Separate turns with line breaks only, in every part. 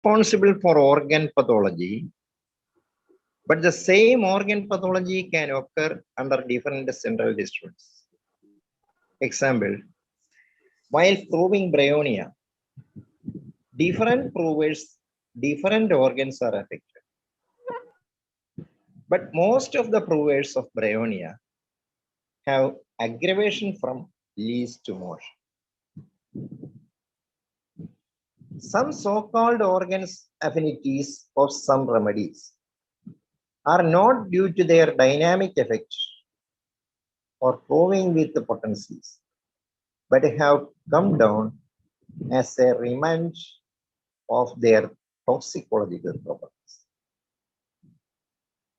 responsible for organ pathology, but the same organ pathology can occur under different central districts. Example, while proving bryonia, different provers, different organs are affected. But most of the provers of bryonia have aggravation from least to most. Some so-called organs affinities of some remedies are not due to their dynamic effect or proving with the potencies, but have come down as a remnant of their toxicological properties.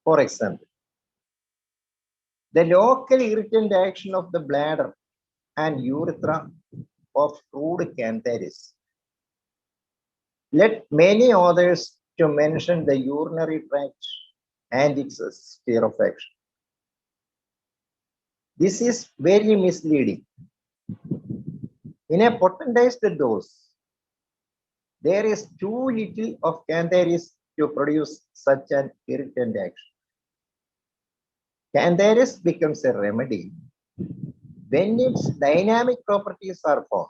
For example, the local irritant action of the bladder and urethra of crude Cantharis led many authors to mention the urinary tract and its sphere of action. This is very misleading. In a potentized dose, there is too little of Cantharis to produce such an irritant action. Cantharis becomes a remedy when its dynamic properties are formed.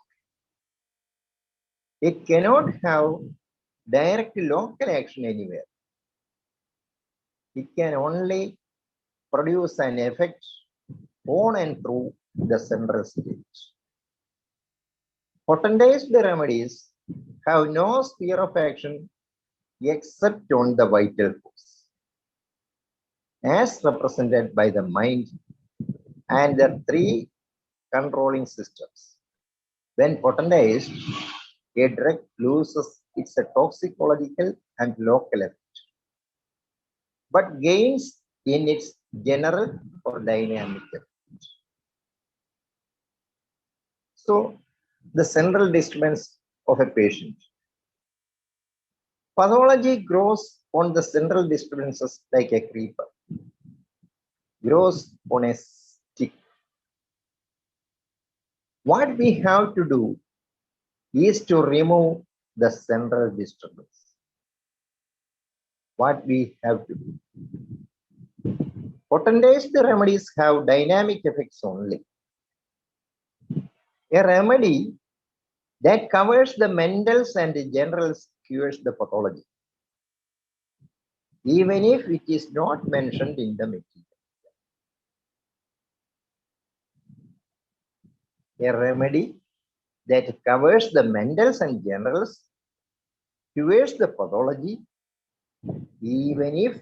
It cannot have direct local action anywhere. It can only produce an effect on and through the central stage. Potentized remedies have no sphere of action except on the vital force, as represented by the mind and the three controlling systems. When potentized, a drug loses its toxicological and local effect, but gains in its general or dynamic effect. So, the central disturbance of a patient. Pathology grows on the central disturbances like a creeper, grows on a stick. What we have to do is to remove the central disturbance. What we have to do. Potentized remedies have dynamic effects only. A remedy that covers the mentals and the generals cures the pathology, even if it is not mentioned in the material. A remedy that covers the mentals and generals cures the pathology, even if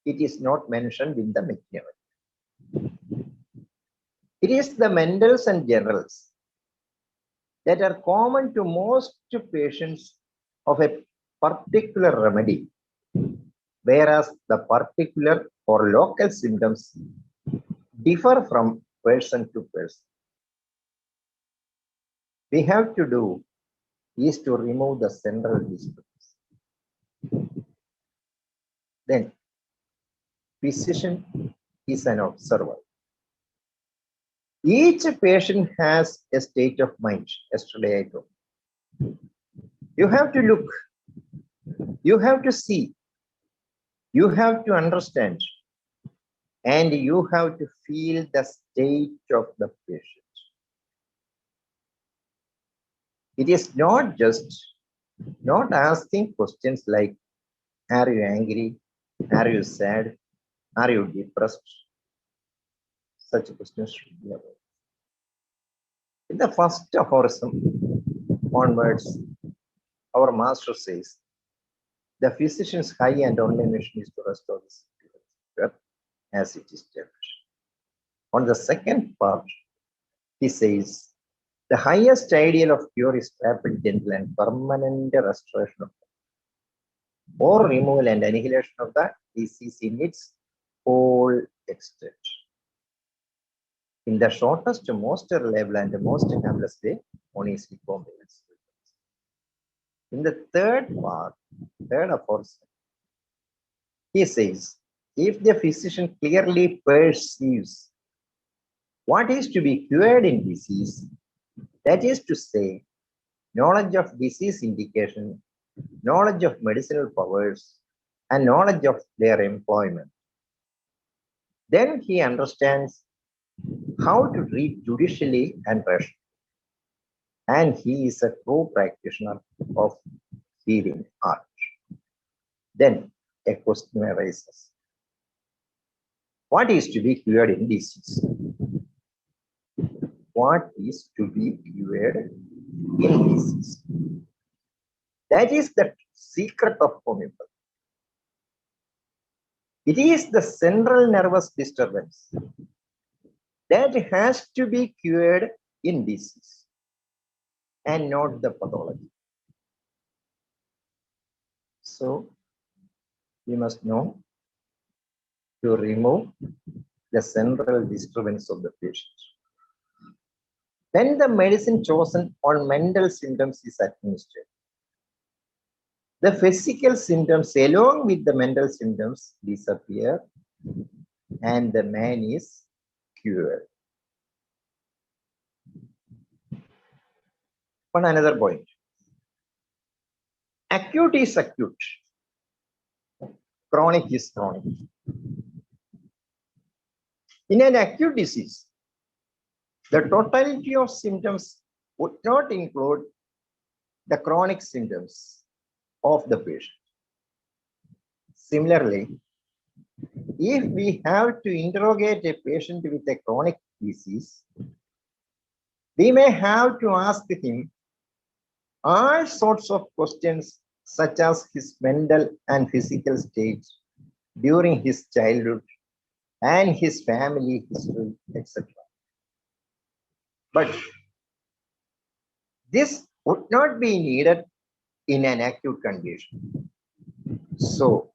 it is not mentioned in the material. It is the mentals and generals that are common to most patients of a particular remedy, whereas the particular or local symptoms differ from person to person. We have to do is to remove the central disturbance. Then, physician is an observer. Each patient has a state of mind. Yesterday I told. You have to look, you have to see, you have to understand, and you have to feel the state of the patient. It is not just not asking questions like, are you angry? Are you sad? Are you depressed? Such questions should be avoided. In the first aphorism onwards, our master says, the physician's high and only mission is to restore the situation as it is established. On the second part, he says, the highest ideal of cure is rapid, gentle, and permanent restoration of or removal and annihilation of the disease in its whole extent. In the shortest, most reliable, and most harmless way, on easily comprehensible. In the third part, third aphorism, he says, if the physician clearly perceives what is to be cured in disease, that is to say, knowledge of disease indication knowledge of medicinal powers, and knowledge of their employment. Then he understands how to read judicially and rationally. And he is a true practitioner of healing art. Then a question arises. What is to be cured in disease? What is to be cured in disease? That is the secret of homeopathy. It is the central nervous disturbance that has to be cured in disease and not the pathology. So we must know to remove the central disturbance of the patient. When the medicine chosen on mental symptoms is administered, the physical symptoms along with the mental symptoms disappear and the man is cured. One another point. Acute is acute. Chronic is chronic. In an acute disease, the totality of symptoms would not include the chronic symptoms of the patient. Similarly, if we have to interrogate a patient with a chronic disease, we may have to ask him all sorts of questions such as his mental and physical state during his childhood and his family history, etc. But this would not be needed in an acute condition. So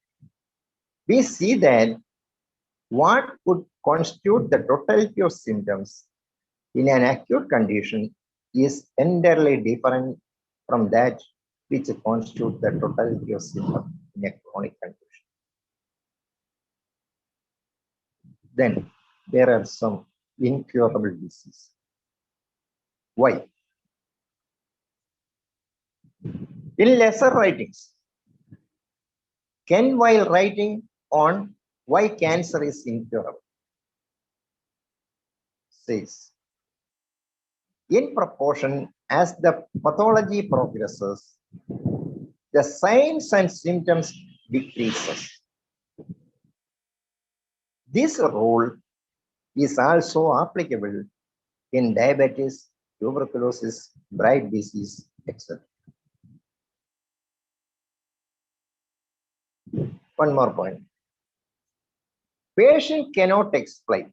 we see that what would constitute the totality of symptoms in an acute condition is entirely different from that which constitutes the totality of symptoms in a chronic condition. Then there are some incurable diseases. Why? In lesser writings, Ken, while writing on why cancer is incurable, says, in proportion as the pathology progresses, the signs and symptoms decreases. This rule is also applicable in diabetes, tuberculosis, Bright disease, etc. One more point. Patient cannot explain.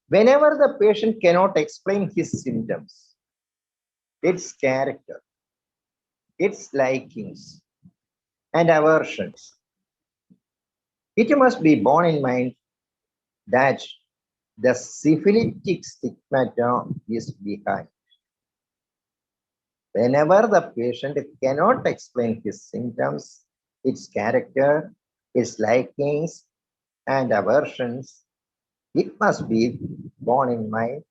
Whenever the patient cannot explain his symptoms, its character, its likings, and aversions, it must be borne in mind that the syphilitic stigmata is behind. Whenever the patient cannot explain his symptoms, its character, its likings, and aversions, it must be borne in mind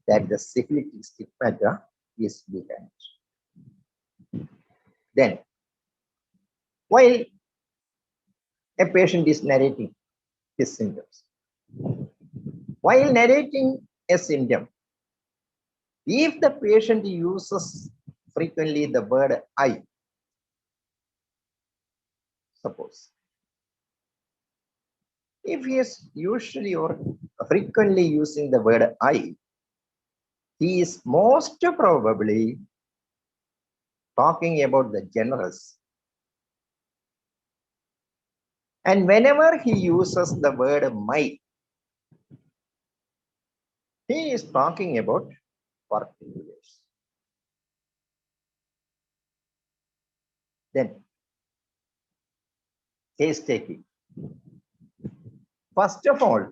that the syphilitic stigmata is behind. Then, while a patient is narrating his symptoms, while narrating a symptom, if the patient uses frequently the word I, suppose, if he is usually or frequently using the word I, he is most probably talking about the generals. And whenever he uses the word my, he is talking about particulars. Then, case taking. First of all,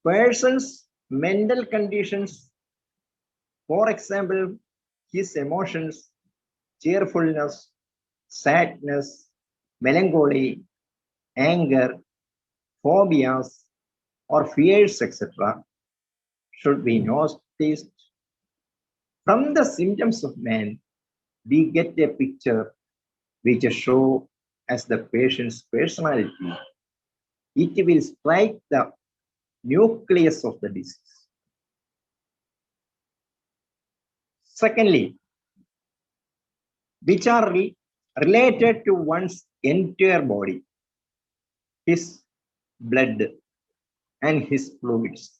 person's mental conditions, for example, his emotions, cheerfulness, sadness, melancholy, anger, phobias, or fears, etc., should be noticed from the symptoms of man we get a picture which show as the patient's personality. It will strike the nucleus of the disease. Secondly, which are related to one's entire body, his blood and his fluids,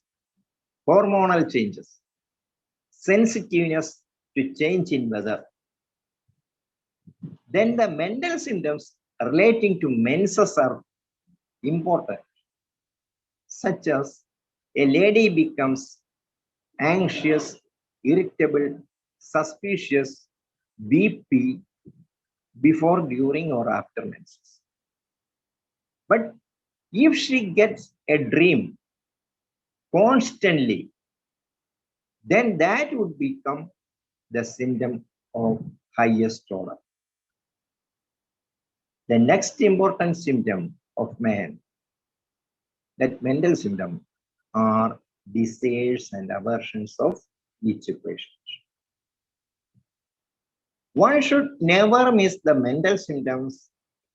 hormonal changes, sensitiveness to change in weather. Then the mental symptoms relating to menses are important, such as a lady becomes anxious, irritable, suspicious, BP before, during, or after menses. But if she gets a dream constantly, then that would become the symptom of highest order. The next important symptom of man, that mental symptom, are desires and aversions of each patient. One should never miss the mental symptoms,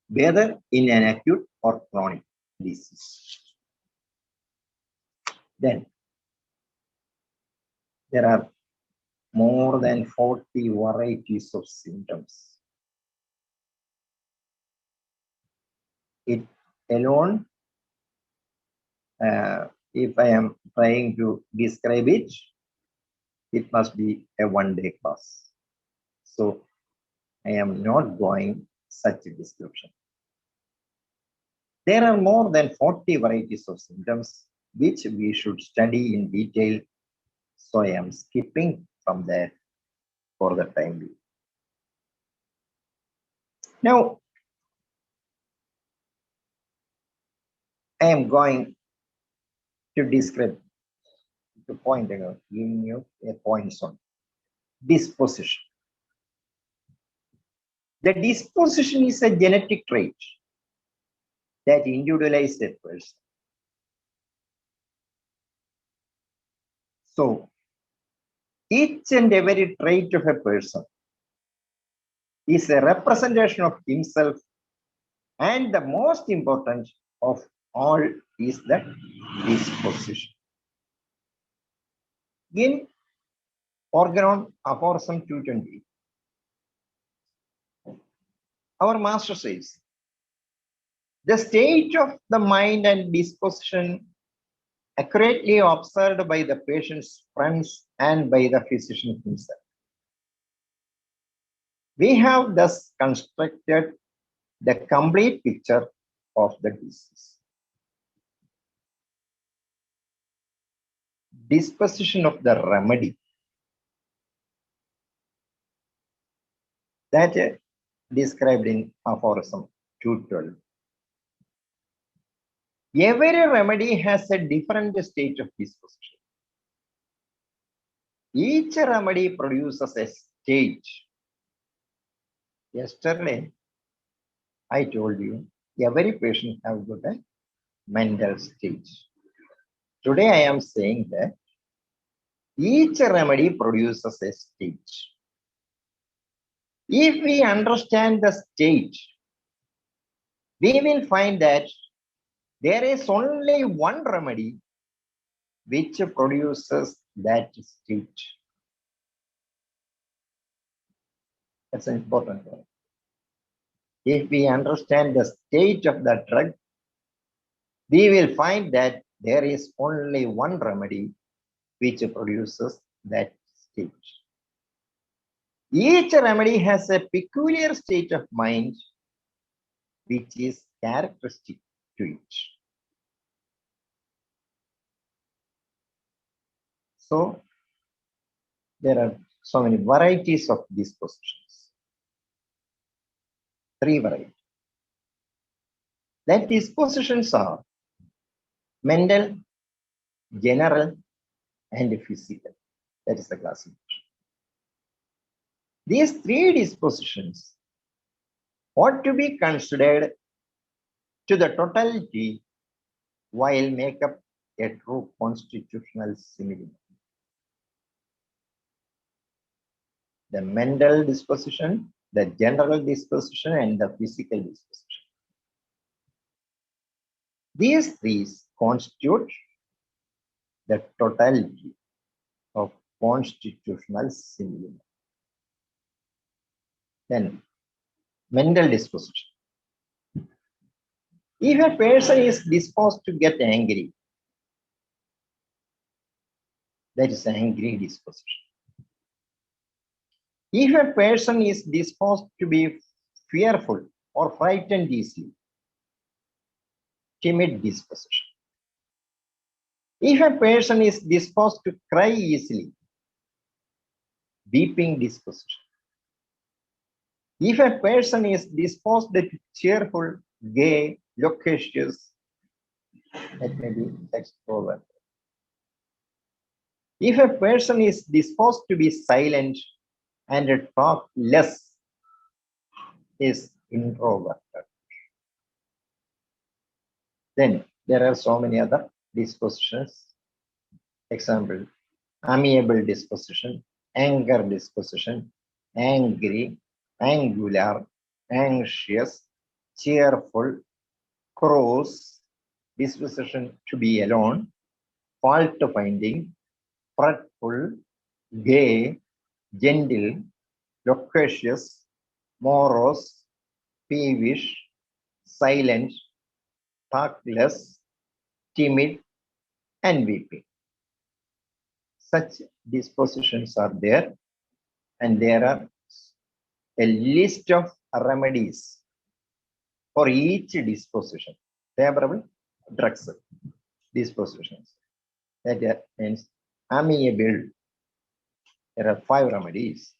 whether in an acute or chronic disease. Then there are more than 40 varieties of symptoms. It alone, if I am trying to describe it, it must be a one-day class. So I am not going such a description. There are more than 40 varieties of symptoms which we should study in detail. So I am skipping from there for the time being. Now, I am going to describe the point, giving you a points on disposition. The disposition is a genetic trait that individualizes a person. So, each and every trait of a person is a representation of himself, and the most important of all is the disposition. In Organon Aphorism 220, our master says, the state of the mind and disposition accurately observed by the patient's friends and by the physician himself. We have thus constructed the complete picture of the disease. Disposition of the remedy. That described in Aphorism 212. Every remedy has a different state of disposition. Each remedy produces a stage. Yesterday, I told you, every patient has got a mental stage. Today, I am saying that each remedy produces a stage. If we understand the stage, we will find that there is only one remedy which produces that stage. That's an important one. If we understand the state of the drug, we will find that there is only one remedy which produces that stage. Each remedy has a peculiar state of mind which is characteristic to it. So there are so many varieties of dispositions. 3 varieties. That dispositions are mental, general, and physical. That is the classification. These 3 dispositions ought to be considered to the totality while make up a true constitutional simile. the mental disposition, the general disposition, and the physical disposition. These three constitute the totality of constitutional simile. Then, mental disposition. If a person is disposed to get angry, that is angry disposition. If a person is disposed to be fearful or frightened easily, timid disposition. If a person is disposed to cry easily, weeping disposition. If a person is disposed to cheerful, gay, loquacious, that may be extrovert. If a person is disposed to be silent and talk less, is introverted. Then there are so many other dispositions. Example, amiable disposition, anger disposition, angry, angular, anxious, cheerful, cross, disposition to be alone, fault finding, fretful, gay, gentle, loquacious, morose, peevish, silent, tactless, timid, and weeping. Such dispositions are there, and there are a list of remedies for each disposition. Favorable drugs dispositions. That means amiable. There are 5 remedies.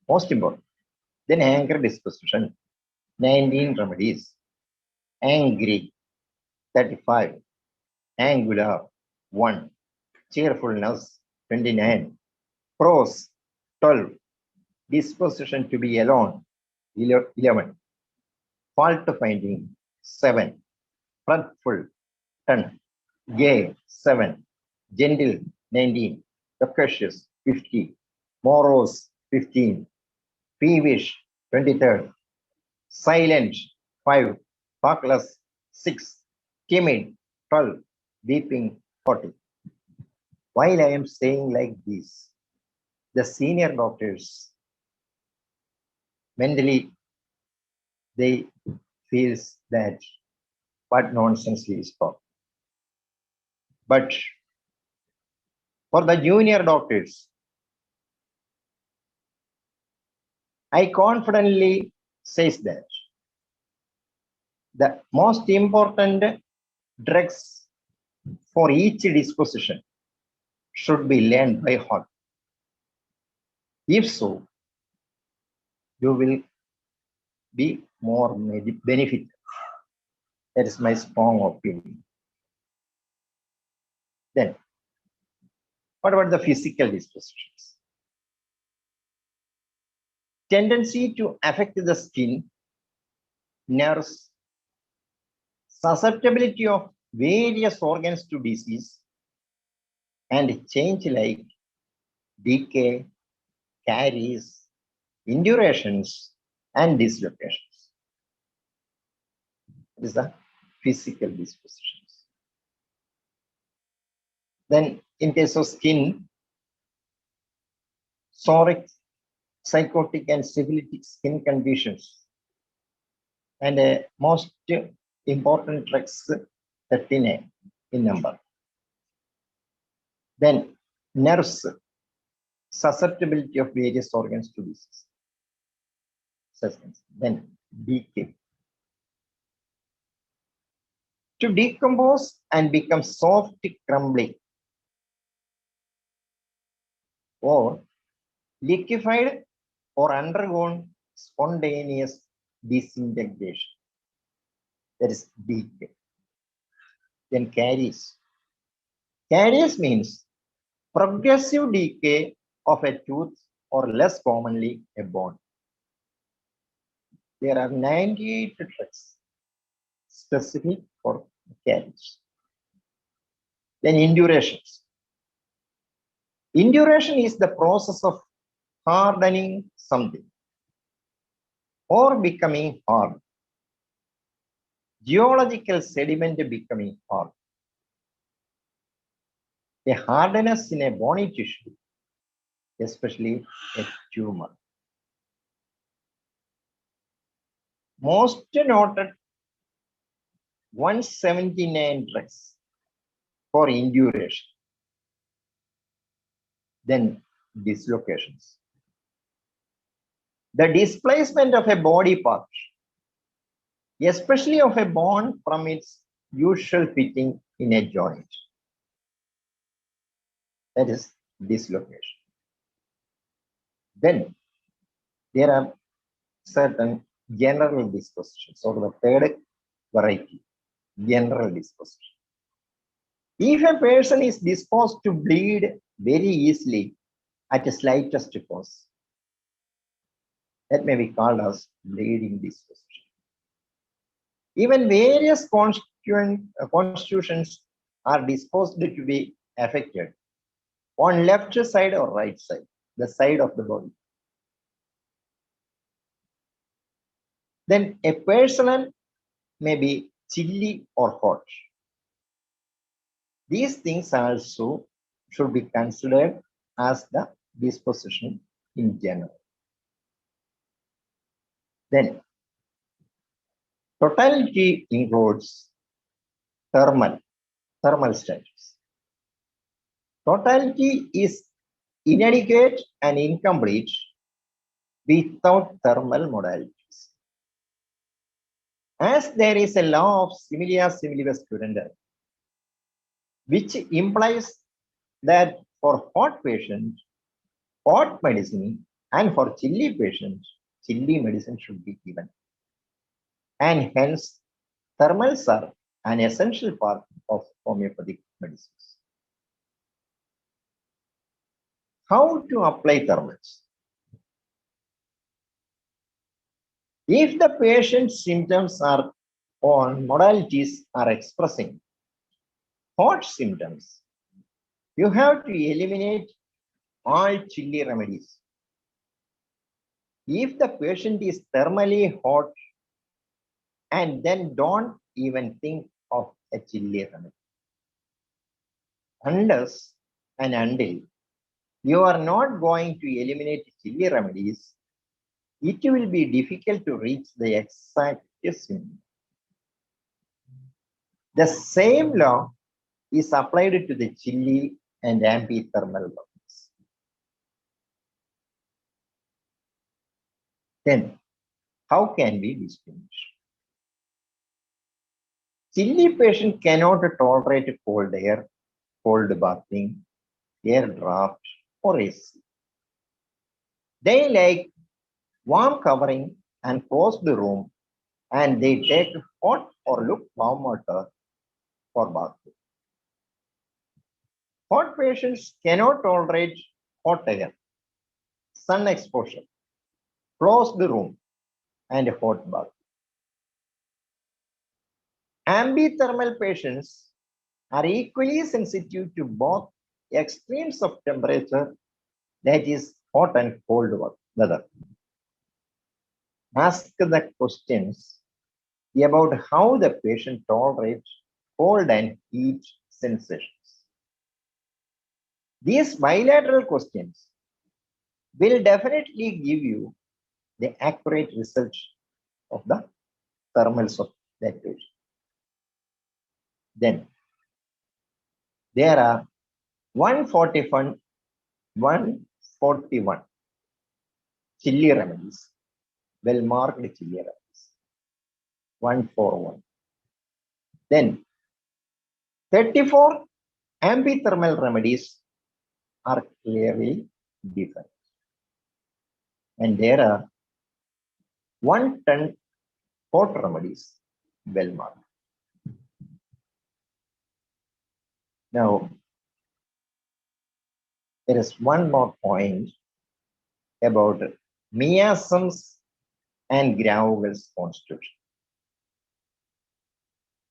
Most important. Then anger disposition, 19 remedies. Angry, 35. Angular, 1. Cheerfulness, 29. Cross, 12. Disposition to be alone, 11. Fault finding, 7. Fretful, 10. Gay, 7. Gentle, 19. Loquacious, 50. Morose, 15. Peevish, 23rd. Silent, 5. Talkless, 6. Timid, 12. Weeping, 40. While I am saying like this, the senior doctors mentally they feels that what nonsense he is talking. But for the junior doctors, I confidently says that the most important drugs for each disposition should be learned by heart. If so, you will be more benefit. That is my strong opinion. Then, what about the physical dispositions? Tendency to affect the skin, nerves, susceptibility of various organs to disease, and change like decay, caries, indurations, and dislocations. This is the physical dispositions. Then, in case of skin, psoriatic, psychotic, and syphilitic skin conditions, and most important drugs 39 in number. Then nerves, susceptibility of various organs to disease. Then decay. To decompose and become soft, crumbling, or liquefied or undergone spontaneous disintegration. That is decay. Then caries. Caries means progressive decay of a tooth or less commonly a bone. There are 98 drugs specific for caries. Then indurations. Induration is the process of hardening something or becoming hard. Geological sediment becoming hard. A hardness in a bony tissue, especially a tumor. Most noted 179 drugs for induration. Then dislocations. The displacement of a body part, especially of a bone from its usual fitting in a joint. That is dislocation. Then there are certain general dispositions, or the third variety, general disposition. If a person is disposed to bleed very easily at the slightest cause, that may be called as bleeding disposition. Even various constitutions are disposed to be affected on left side or right side, the side of the body. Then a person may be chilly or hot. These things also should be considered as the disposition in general. Then totality includes thermal status. Totality is inadequate and incomplete without thermal modalities. As there is a law of similia similibus curenda, which implies that for hot patient, hot medicine, and for chilly patient, chilly medicine should be given. And hence, thermals are an essential part of homeopathic medicines. How to apply thermals? If the patient's symptoms are on modalities are expressing hot symptoms, you have to eliminate all chilly remedies. If the patient is thermally hot, and then don't even think of a chilly remedy. Unless and until you are not going to eliminate chilly remedies, it will be difficult to reach the exact symptom. The same law is applied to the chilly and ambithermal bodies. Then, how can we distinguish? Chilly patient cannot tolerate cold air, cold bathing, air draft, or AC. They like warm covering and closed room, and they take hot or lukewarm water for bathing. Hot patients cannot tolerate hot air, sun exposure, closed room, and hot bath. Ambithermal patients are equally sensitive to both extremes of temperature, that is hot and cold weather. Ask the questions about how the patient tolerates cold and heat sensations. These bilateral questions will definitely give you the accurate result of the thermals of that patient. Then there are 141 chilly remedies, well marked chilly remedies. 141. Then 34 ambithermal remedies are clearly different. And there are 110 hot remedies, well marked. Now, there is one more point about miasms and Graug's constitution.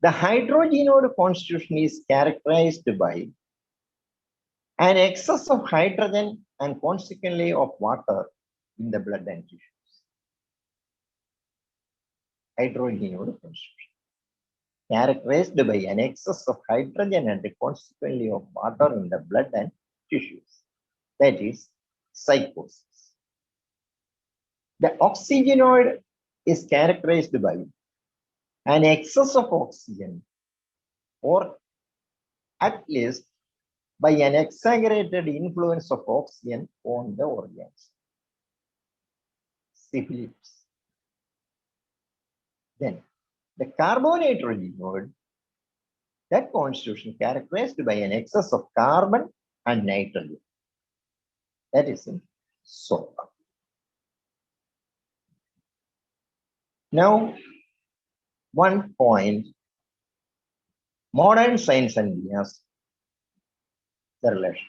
The hydrogenode constitution is characterized by an excess of hydrogen and consequently of water in the blood and tissues. Hydrogen constitution characterized by an excess of hydrogen and consequently of water in the blood and tissues. That is psychosis. The oxygenoid is characterized by an excess of oxygen, or at least by an exaggerated influence of oxygen on the organs. Syphilis. Then the carbonatrogenoid, that constitution characterized by an excess of carbon and nitrogen. That is in Sora. Now, one point, modern science and miasm, the relation.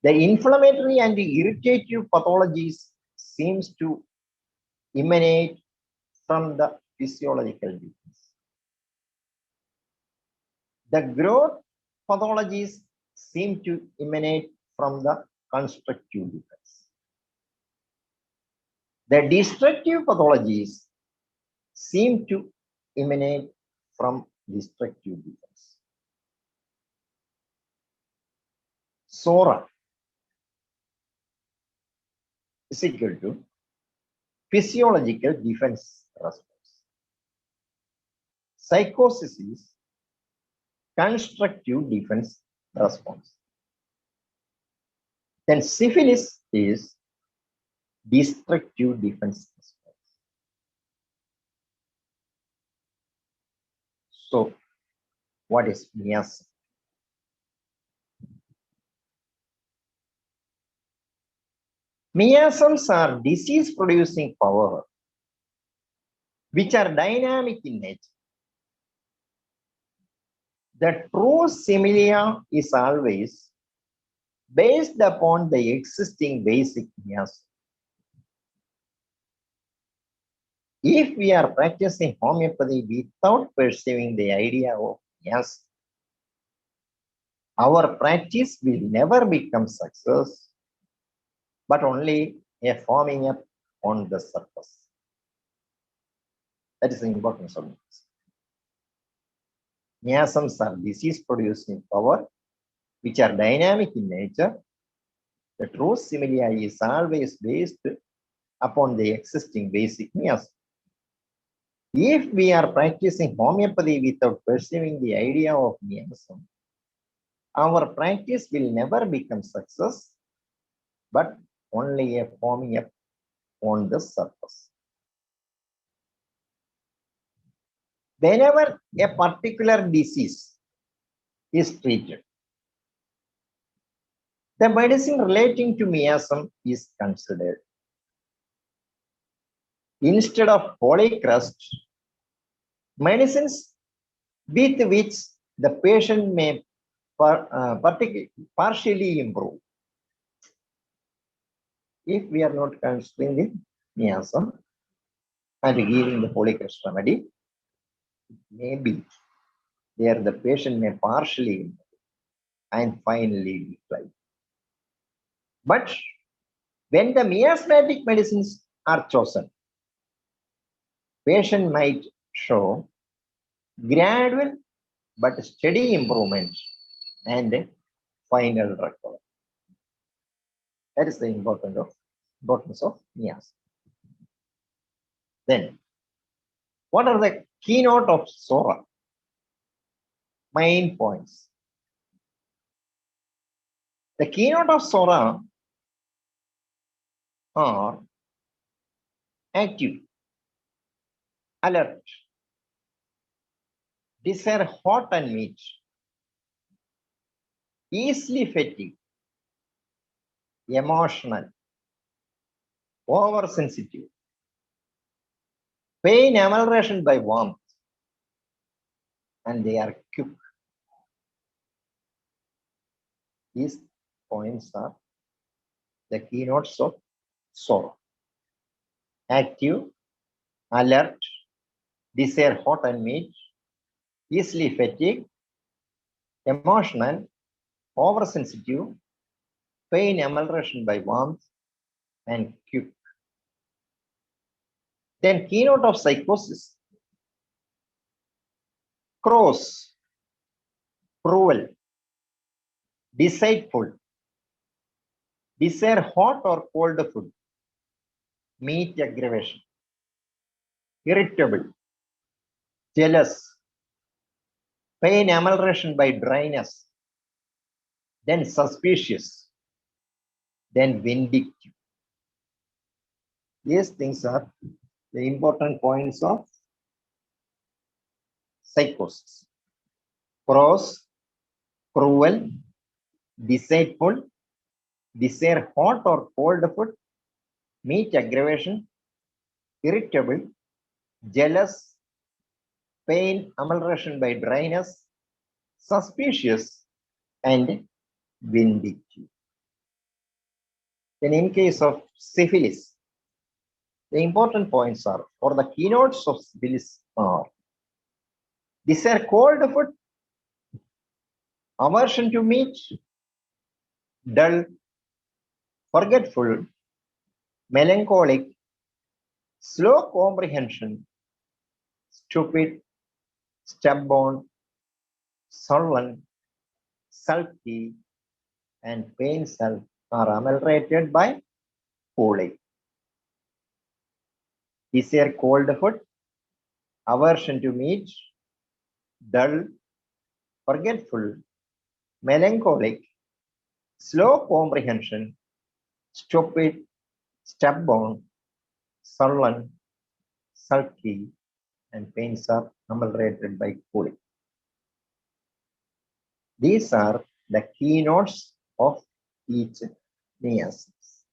The inflammatory and the irritative pathologies seems to emanate from the physiological defects. The growth pathologies seem to emanate from the constructive defects. The destructive pathologies seem to emanate from destructive defects. Sora is equal to physiological defense response. Psychosis is constructive defense response. Then syphilis is destructive defense response. So, what is miasm? Miasms are disease-producing power which are dynamic in nature. The true similia is always based upon the existing basic miasm. If we are practicing homeopathy without perceiving the idea of miasm, our practice will never become success, but only a forming up on the surface. That is the importance of this. Miasms are disease-producing power which are dynamic in nature. The true similia is always based upon the existing basic miasm. If we are practicing homeopathy without perceiving the idea of miasm, our practice will never become success, but only a forming up on the surface. Whenever a particular disease is treated, the medicine relating to miasm is considered. Instead of holy crust, medicines with which the patient may partially improve. If we are not considering the miasm and giving the holy crust remedy, maybe there the patient may partially improve and finally decline. But when the miasmatic medicines are chosen, patient might show gradual but steady improvement and final recovery. That is the importance of miasm. Then, what are the keynote of Sora? Main points. The keynote of Sora are active, alert, desire hot and meat, easily fatigued, emotional, oversensitive, pain amelioration by warmth, and they are quick. These points are the keynotes of Sora. Active, alert, desire hot and meat, easily fatigued, emotional, oversensitive, pain amelioration by warmth, and quick. Then keynote of psychosis, cross, cruel, deceitful, desire hot or cold food, meat aggravation, irritable, jealous, pain amelioration by dryness, then suspicious, then vindictive. These things are the important points of psychosis. Cross, cruel, deceitful, desire hot or cold food, meat aggravation, irritable, jealous, pain amelioration by dryness, suspicious, and vindictive. Then in case of syphilis, the important points are, for the keynotes of syphilis are, desire cold food, aversion to meat, dull, forgetful, melancholic, slow comprehension, stupid, stubborn, sullen, sulky, and painful are ameliorated by cooling. Desire cold food, aversion to meat, dull, forgetful, melancholic, slow comprehension, stupid, stubborn, sullen, sulky, and pains are ameliorated by cooling. These are the keynotes of each miasms.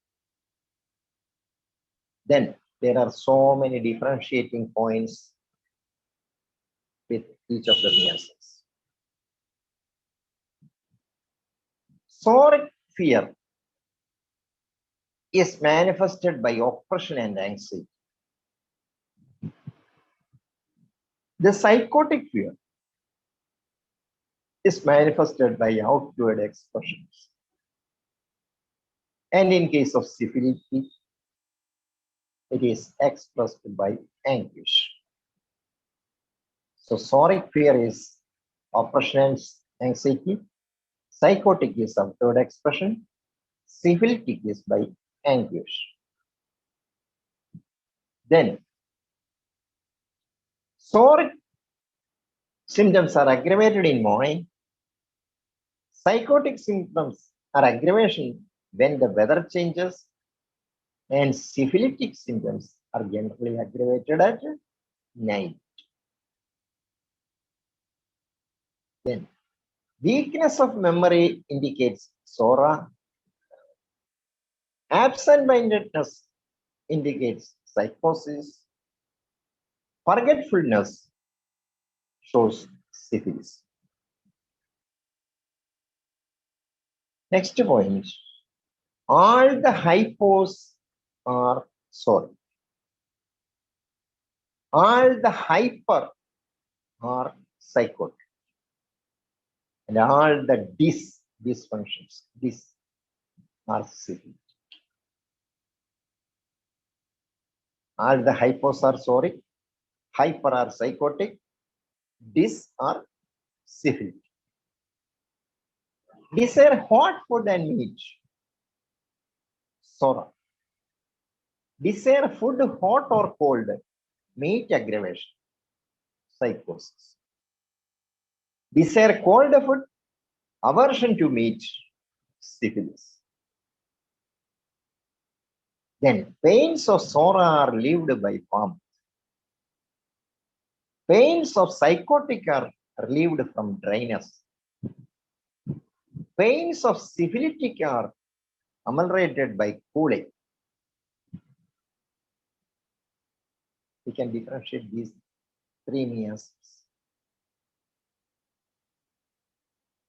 Then there are so many differentiating points with each of the miasms. Soric fear is manifested by oppression and anxiety. The psychotic fear is manifested by outward expressions. And in case of syphilis, it is expressed by anguish. So soric fear is oppression and anxiety. Psychotic is outward expression. Syphilitic is by anguish. Then soric symptoms are aggravated in morning. Psychotic symptoms are aggravation when the weather changes, and syphilitic symptoms are generally aggravated at night. Then weakness of memory indicates Sora. Absent-mindedness indicates psychosis. Forgetfulness shows syphilis. Next point, all the hypos are sorry. All the hyper are psychotic. And all the dysfunctions, are syphilitic. All the hypos are sorry, hyper are psychotic, dys are syphilitic. Desire hot food and meat, Sora. Desire food hot or cold, meat aggravation, psychosis. Desire cold food, aversion to meat, syphilis. Then pains of Sora are relieved by warmth. Pains of psychotic are relieved from dryness. Pains of syphilitic are ameliorated by cooling. We can differentiate these three miasms.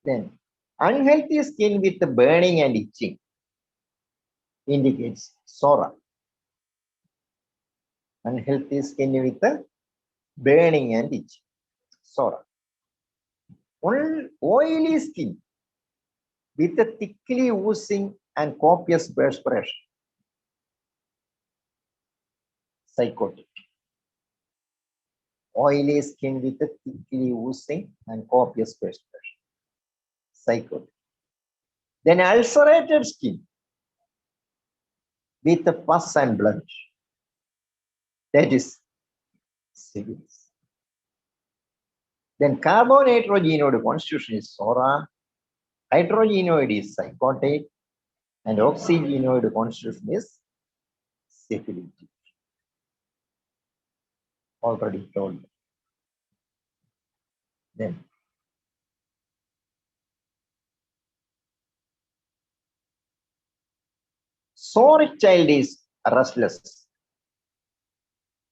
Then unhealthy skin with burning and itching indicates Sora. Unhealthy skin with burning and itching, Sora. Oily skin with a thickly oozing and copious perspiration. Psychotic. Oily skin with a thickly oozing and copious perspiration. Psychotic. Then ulcerated skin with a pus and blood. That is syphilis. Then carbonatrogenode constitution is Sora, hydrogenoid is psychotic, and oxygenoid constitution is syphilitic. Already told. Then soric child is restless.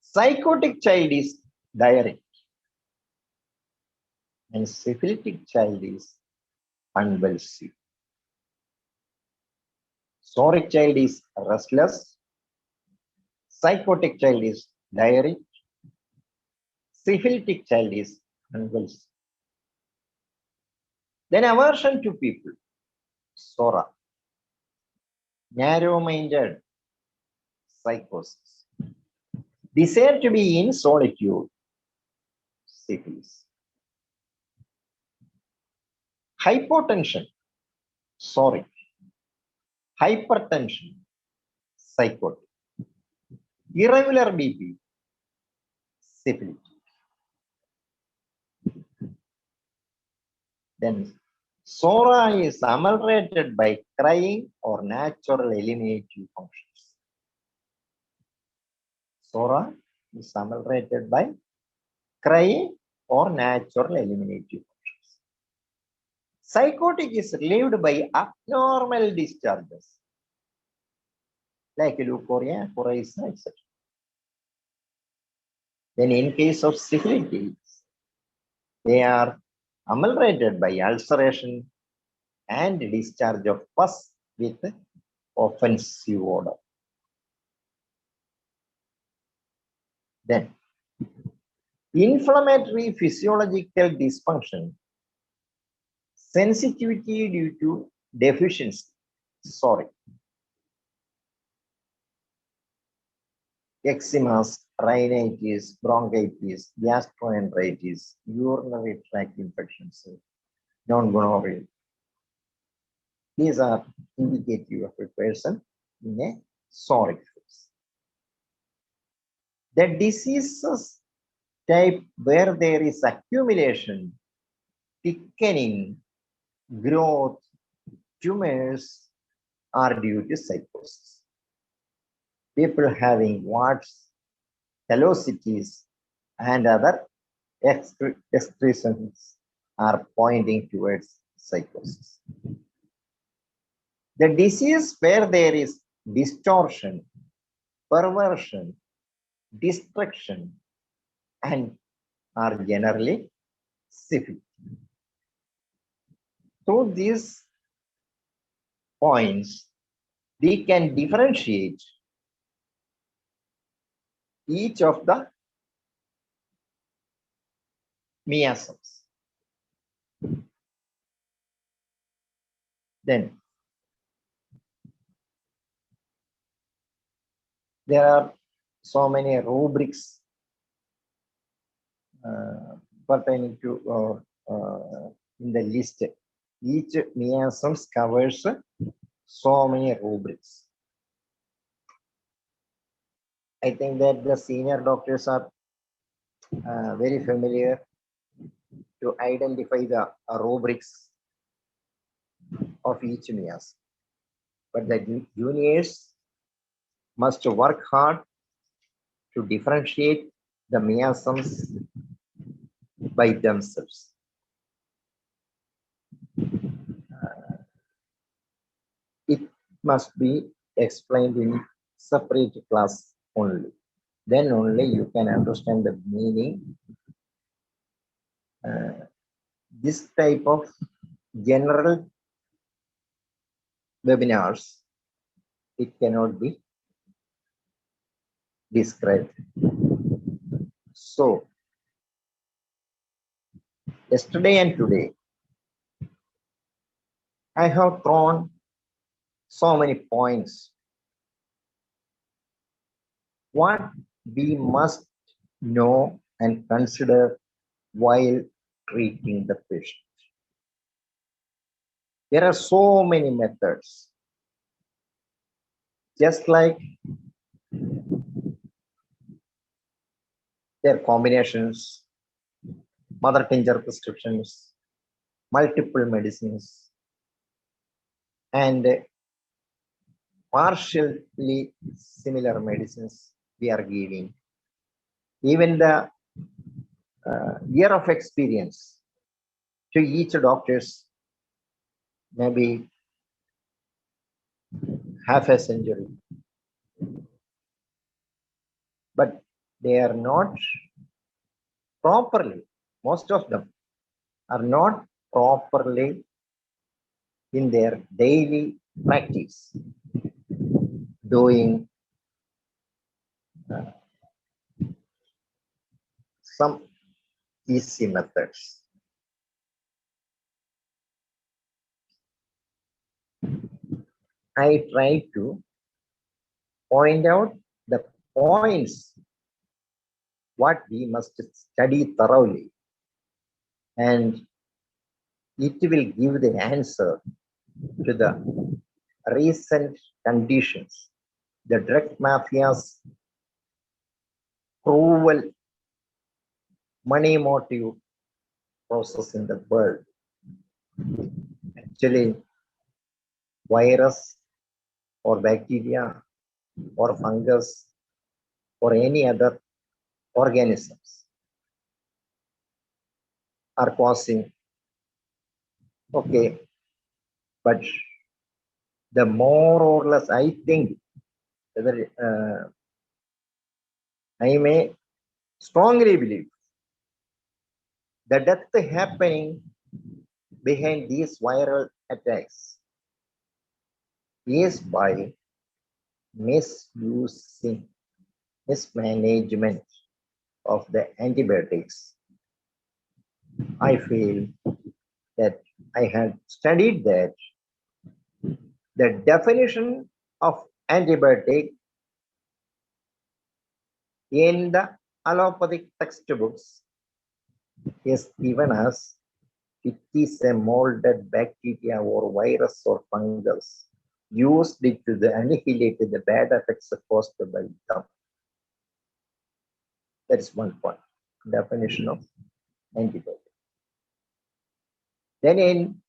Psychotic child is diarrhea. And syphilitic child is convulsive. Soric child is restless. Psychotic child is diarrhea. Syphilitic child is convulsive. Then aversion to people. Sora. Narrow-minded. Psychosis. Desire to be in solitude. Syphilis. Hypotension. Sorry. Hypertension. Psychotic. Irregular BP. Syphilis. Then Sora is ameliorated by crying or natural eliminative functions. Sora is ameliorated by crying or natural eliminative functions. Psychotic is relieved by abnormal discharges like leukorrhea, coryza, etc. Then in case of syphilitis, they are ameliorated by ulceration and discharge of pus with offensive odor. Then inflammatory physiological dysfunction, sensitivity due to deficiency, eczemas, rhinitis, bronchitis, gastroenteritis, urinary tract infections, non-gonorrhea. These are indicative of a person in a soric phase. The diseases type where there is accumulation, thickening, growth, tumors are due to psychosis. People having warts, callosities, and other excretions are pointing towards psychosis. The disease where there is distortion, perversion, destruction, and are generally syphilis. Through these points, we can differentiate each of the miasms. Then there are so many rubrics pertaining to in the list. Each miasms covers so many rubrics. I think that the senior doctors are very familiar to identify the rubrics of each miasm. But the juniors must work hard to differentiate the miasms by themselves. It must be explained in separate class only. Then only you can understand the meaning. This type of general webinars, it cannot be described. So, yesterday and today, I have thrown so many points. What we must know and consider while treating the patient. There are so many methods. Just like their combinations, mother tincture prescriptions, multiple medicines, and partially similar medicines we are giving. Even the year of experience to each doctors, maybe half a century, but they are not properly, most of them are not properly in their daily practice doing some easy methods. I try to point out the points what we must study thoroughly, and it will give the answer to the recent conditions, the drug mafia's cruel money motive process in the world. Actually, virus or bacteria or fungus or any other organisms are causing. Okay, but the more or less, I think, whether I may strongly believe the death happening behind these viral attacks is by misusing, mismanagement of the antibiotics. I feel that I had studied that the definition of antibiotic in the allopathic textbooks is given as it is a molded bacteria or virus or fungus used it to annihilate the bad effects caused by them. That is one point, definition of antibiotic. Then in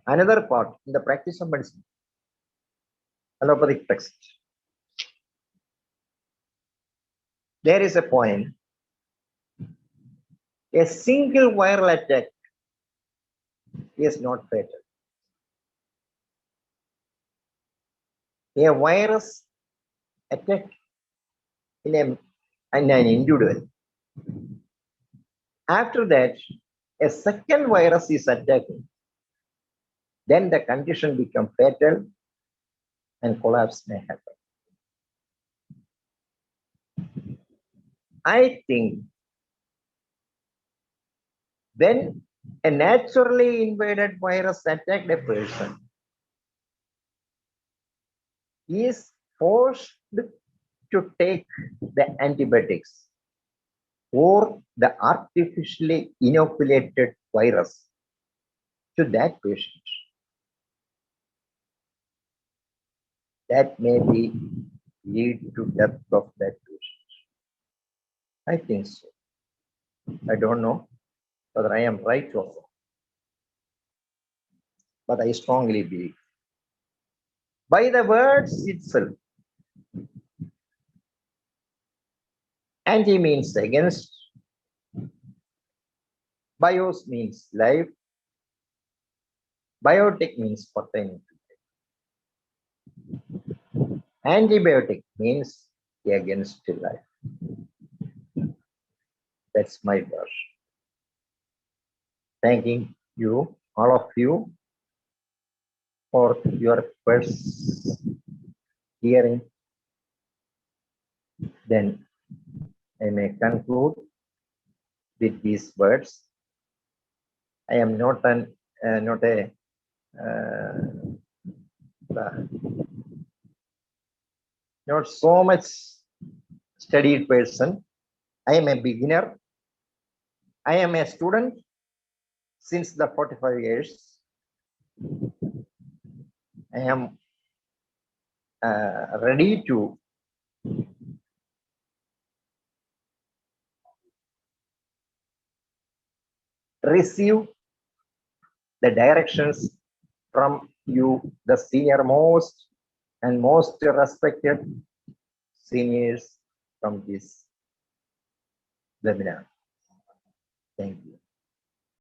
another part, in the practice of medicine, allopathic text, there is a point, a single viral attack is not fatal. A virus attack in an individual. After that, a second virus is attacking. Then the condition becomes fatal and collapse may happen. I think when a naturally invaded virus attacked a person, he is forced to take the antibiotics or the artificially inoculated virus to that patient. That may be lead to death of that patient. I think so. I don't know whether I am right or wrong, but I strongly believe. By the words itself, anti means against, bios means life, biotic means pertaining to. Antibiotic means against life. That's my version. Thanking you, all of you, for your first hearing. Then I may conclude with these words. I am not a not so much studied person. I am a beginner. I am a student since the 45 years. I am ready to receive the directions from you, the senior most and most respected seniors from this webinar. Thank you.